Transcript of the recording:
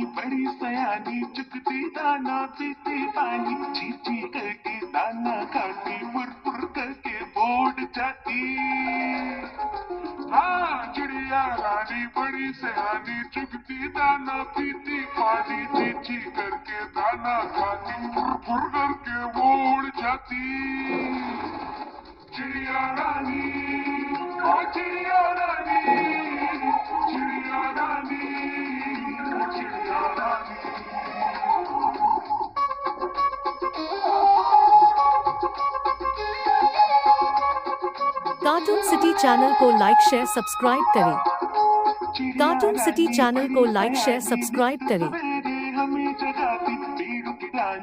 रानी बड़ी सयानी, चुगती दाना पीती पानी, ची ची करके दाना खाती, फुर फुर करके बोर्ड जाती। हाँ, चिड़िया रानी बड़ी सयानी, चुगती दाना पीती पानी, ची ची करके दाना खाती, फुर फुर करके बोर्ड जाती। चिड़िया रानी, ओ चिड़िया रानी, चिड़िया रानी, ओ चिड़िया रानी। कार्टून सिटी चैनल को लाइक शेयर सब्सक्राइब करें। कार्टून सिटी चैनल को लाइक शेयर सब्सक्राइब करें। हमें जगाती, पेड़ों की डाल